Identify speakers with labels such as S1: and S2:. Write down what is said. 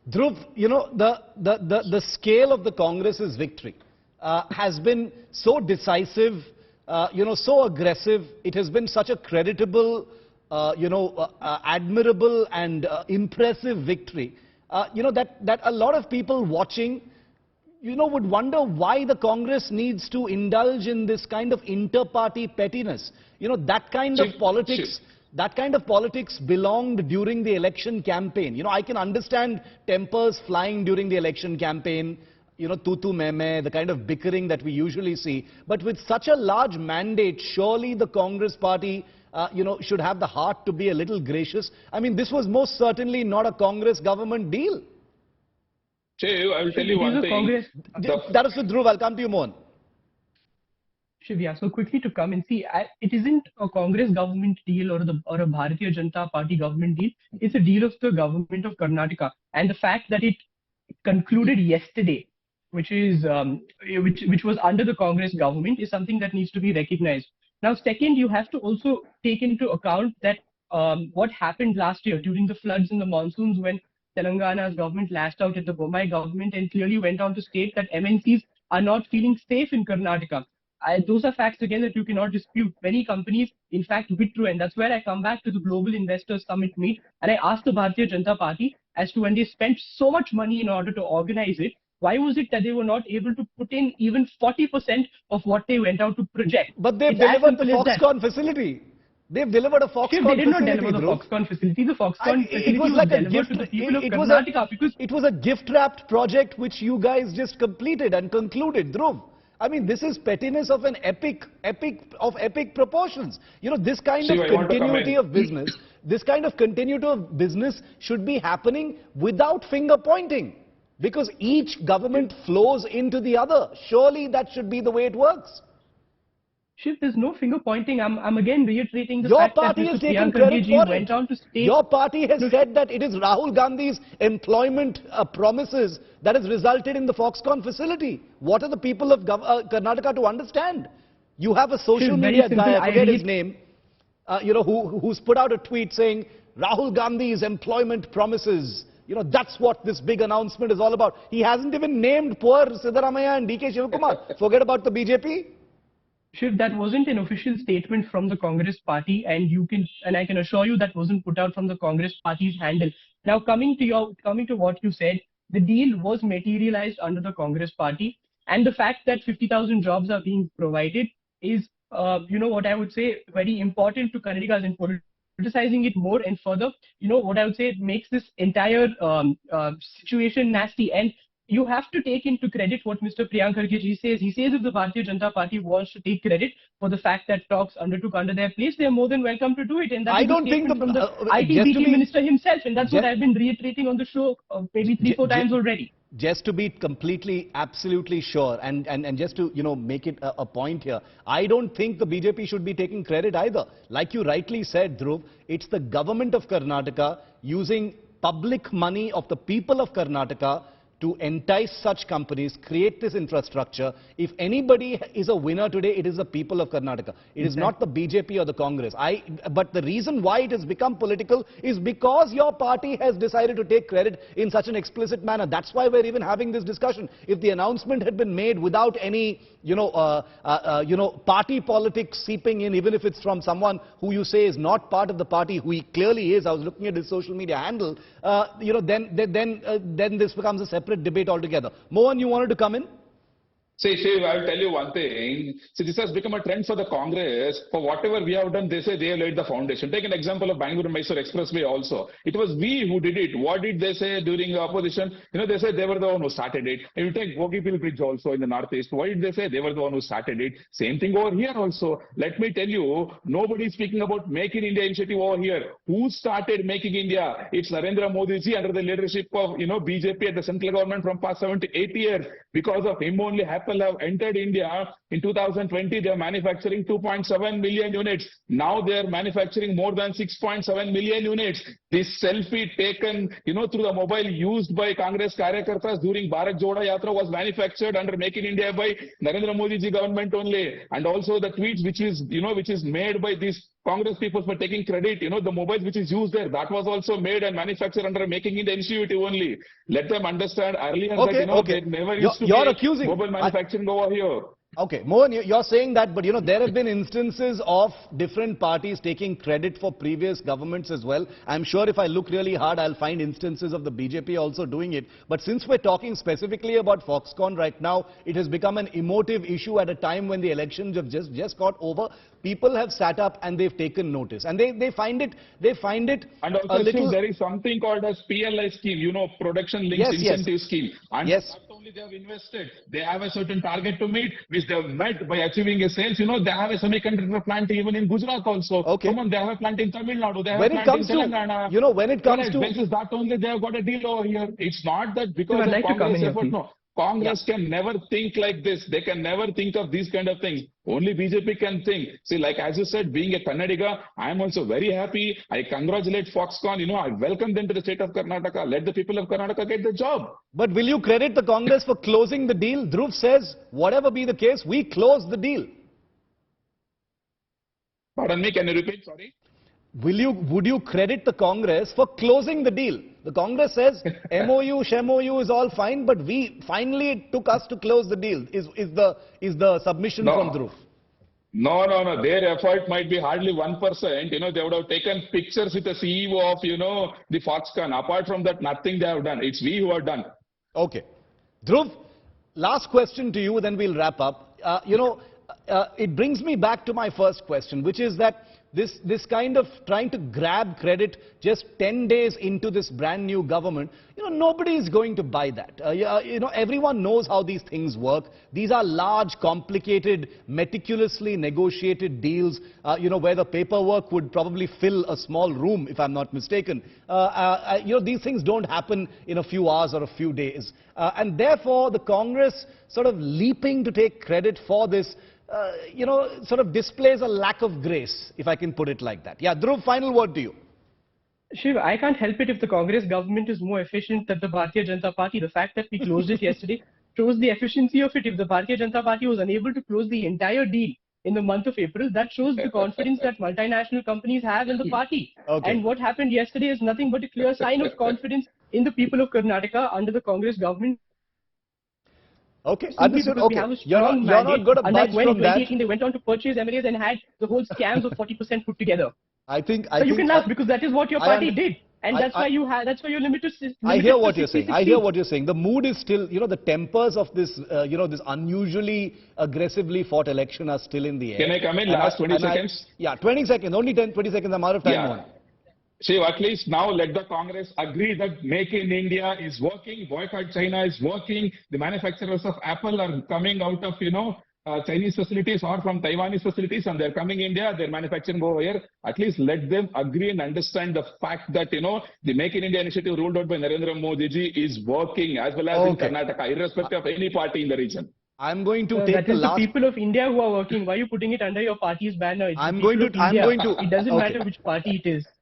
S1: Dhruv, the scale of the Congress's victory has been so decisive, so aggressive. It has been such a creditable, admirable and impressive victory. That a lot of people watching, would wonder why the Congress needs to indulge in this kind of inter-party pettiness. That kind of politics. That kind of politics belonged during the election campaign. I can understand tempers flying during the election campaign, tutu meme, the kind of bickering that we usually see. But with such a large mandate, surely the Congress party, should have the heart to be a little gracious. I mean, this was most certainly not a Congress government deal.
S2: Shiv, I will tell you one thing.
S1: That is to Dhruv. I'll come to you, Mohan.
S3: Shivya, so quickly to come and see, it isn't a Congress government deal or a Bharatiya Janata Party government deal. It's a deal of the government of Karnataka, and the fact that it concluded yesterday, which was under the Congress government, is something that needs to be recognized. Now, second, you have to also take into account that what happened last year during the floods and the monsoons, when Telangana's government lashed out at the Bommai government and clearly went on to state that MNCs are not feeling safe in Karnataka. Those are facts, again, that you cannot dispute. Many companies, in fact, withdrew, and that's where I come back to the Global Investors Summit meet, and I asked the Bharatiya Janata Party as to when they spent so much money in order to organize it, why was it that they were not able to put in even 40% of what they went out to project?
S1: But they've delivered the Foxconn facility. They've delivered a Foxconn facility.
S3: They did not deliver the Foxconn facility. The Foxconn facility was like a gift to the people of Karnataka, because
S1: it was a gift-wrapped project which you guys just completed and concluded, Dhruv. I mean, this is pettiness of an epic proportions. This kind of continuity of business, should be happening without finger pointing, because each government flows into the other. Surely that should be the way it works.
S3: Shiv, there's no finger pointing. I'm again reiterating the
S1: Your
S3: fact
S1: party
S3: that
S1: is
S3: Mr.
S1: taking
S3: Priyank
S1: credit for
S3: went on to state.
S1: Your party has said that it is Rahul Gandhi's employment promises that has resulted in the Foxconn facility. What are the people of Karnataka to understand? You have a social media guy, I forget his name, who's put out a tweet saying Rahul Gandhi's employment promises. That's what this big announcement is all about. He hasn't even named poor Siddaramaiah and DK Shivakumar. Forget about the BJP.
S3: Shiv, that wasn't an official statement from the Congress party, and I can assure you that wasn't put out from the Congress party's handle. Now, coming to what you said, the deal was materialized under the Congress party, and the fact that 50,000 jobs are being provided is, what I would say, very important to Kannadigas, and politicizing it more and further, what I would say, it makes this entire situation nasty. And you have to take into credit what Mr. Priyank says. He says if the Bharatiya Janata Party wants to take credit for the fact that talks undertook under their place, they are more than welcome to do it. And that's from the IT minister himself. And that's what I've been reiterating on the show maybe 3-4 times already.
S1: Just to be completely, absolutely sure, and just to, make it a point here, I don't think the BJP should be taking credit either. Like you rightly said, Dhruv, it's the government of Karnataka using public money of the people of Karnataka to entice such companies, create this infrastructure. If anybody is a winner today, it is the people of Karnataka. It is not the BJP or the Congress. But the reason why it has become political is because your party has decided to take credit in such an explicit manner. That's why we're even having this discussion. If the announcement had been made without any, party politics seeping in, even if it's from someone who you say is not part of the party, who he clearly is, I was looking at his social media handle, then this becomes a separate debate altogether. Mohan, you wanted to come in?
S2: See, Shiv, I'll tell you one thing. See, this has become a trend for the Congress. For whatever we have done, they say they have laid the foundation. Take an example of Bangalore-Mysore Expressway also. It was we who did it. What did they say during the opposition? They said they were the one who started it. And you take Bogipil Bridge also in the northeast. Why did they say they were the one who started it? Same thing over here also. Let me tell you, nobody is speaking about Make in India initiative over here. Who started Making India? It's Narendra Modi ji under the leadership of, BJP at the central government from past 7 to 8 years. Because of him only, Apple have entered India. In 2020, they are manufacturing 2.7 million units. Now they are manufacturing more than 6.7 million units. This selfie taken, through the mobile used by Congress Karyakartas during Bharat Jodo Yatra was manufactured under Make in India by Narendra Modi ji government only. And also the tweets which is made by these Congress people for taking credit. The mobiles which is used there, that was also made and manufactured under Making India initiative only. Let them understand earlier
S1: Okay,
S2: that,
S1: okay.
S2: there never used to
S1: You're
S2: be
S1: accusing-
S2: mobile manufacturing over here.
S1: Okay, Mohan, you're saying that, but there have been instances of different parties taking credit for previous governments as well. I'm sure if I look really hard, I'll find instances of the BJP also doing it. But since we're talking specifically about Foxconn right now, it has become an emotive issue at a time when the elections have just got over. People have sat up and they've taken notice, and they find it
S2: And
S1: a
S2: also,
S1: little.
S2: there is something called as PLI scheme, production links
S1: Yes, yes.
S2: incentive scheme. And
S1: Yes.
S2: that only they have invested. They have a certain target to meet, which they have met by achieving a sales. They have a semiconductor plant even in Gujarat also.
S1: Okay.
S2: Come on, they have a plant in Tamil Nadu. They have
S1: When
S2: a
S1: it
S2: plant
S1: comes
S2: in
S1: to,
S2: Telangana.
S1: when it comes
S2: Correct.
S1: to,
S2: Basis that only they have got a deal over here. It's not that because
S3: I'd
S2: of
S3: like to come
S2: Congress
S3: in here,
S2: effort.
S3: please.
S2: No. Congress can never think like this. They can never think of these kind of things. Only BJP can think. See, like as you said, being a Kannadiga, I am also very happy. I congratulate Foxconn. I welcome them to the state of Karnataka. Let the people of Karnataka get the job.
S1: but will you credit the Congress for closing the deal? Dhruv says, whatever be the case, we closed the deal.
S2: Pardon me, can you repeat? Sorry.
S1: Would you credit the Congress for closing the deal? The Congress says MOU, SHMOU is all fine, but finally it took us to close the deal. Is the submission
S2: No.
S1: from Dhruv?
S2: No. Their effort might be hardly 1%. They would have taken pictures with the CEO of, the Foxconn. Apart from that, nothing they have done. It's we who have done.
S1: Okay. Dhruv, last question to you, then we'll wrap up. It brings me back to my first question, which is that this kind of trying to grab credit just 10 days into this brand new government, nobody is going to buy that. Everyone knows how these things work. These are large, complicated, meticulously negotiated deals, where the paperwork would probably fill a small room, if I'm not mistaken. These things don't happen in a few hours or a few days. And therefore, the Congress sort of leaping to take credit for this, sort of displays a lack of grace, if I can put it like that. Yeah, Dhruv, final word to you.
S3: Shiv, I can't help it if the Congress government is more efficient than the Bharatiya Janata Party. The fact that we closed it yesterday shows the efficiency of it. If the Bharatiya Janata Party was unable to close the entire deal in the month of April, that shows the confidence that multinational companies have in the party.
S1: Okay.
S3: And what happened yesterday is nothing but a clear sign of confidence in the people of Karnataka under the Congress government.
S1: Okay,
S3: Simply
S1: understood.
S3: because we
S1: Okay,
S3: have a
S1: you're
S3: strong
S1: not
S3: mandate,
S1: going to
S3: unlike
S1: budge
S3: when in
S1: from that.
S3: 2018 they went on to purchase MLAs and had the whole scams of 40% put together.
S1: I think
S3: You can laugh because that is what your party did, and that's why you're limited.
S1: I hear what you're saying. I hear what you're saying. The mood is still, the tempers of this, this unusually aggressively fought election are still in the air.
S2: Can I come in?
S1: And
S2: Last 20 seconds?
S1: Yeah, 20 seconds. Only 20 seconds. I'm out of time.
S2: Yeah.
S1: Mohan.
S2: See, at least now let the Congress agree that Make in India is working, boycott China is working. The manufacturers of Apple are coming out of, Chinese facilities or from Taiwanese facilities, and they're coming India, they're manufacturing over here. At least let them agree and understand the fact that, the Make in India initiative rolled out by Narendra Modi ji is working, as well as in Karnataka, irrespective of any party in the region.
S1: I'm going to take
S3: that
S1: the
S3: is
S1: last...
S3: the people of India who are working. Why are you putting it under your party's banner? It's
S1: I'm
S3: the
S1: going
S3: people
S1: to...
S3: of India. It doesn't matter which party it is.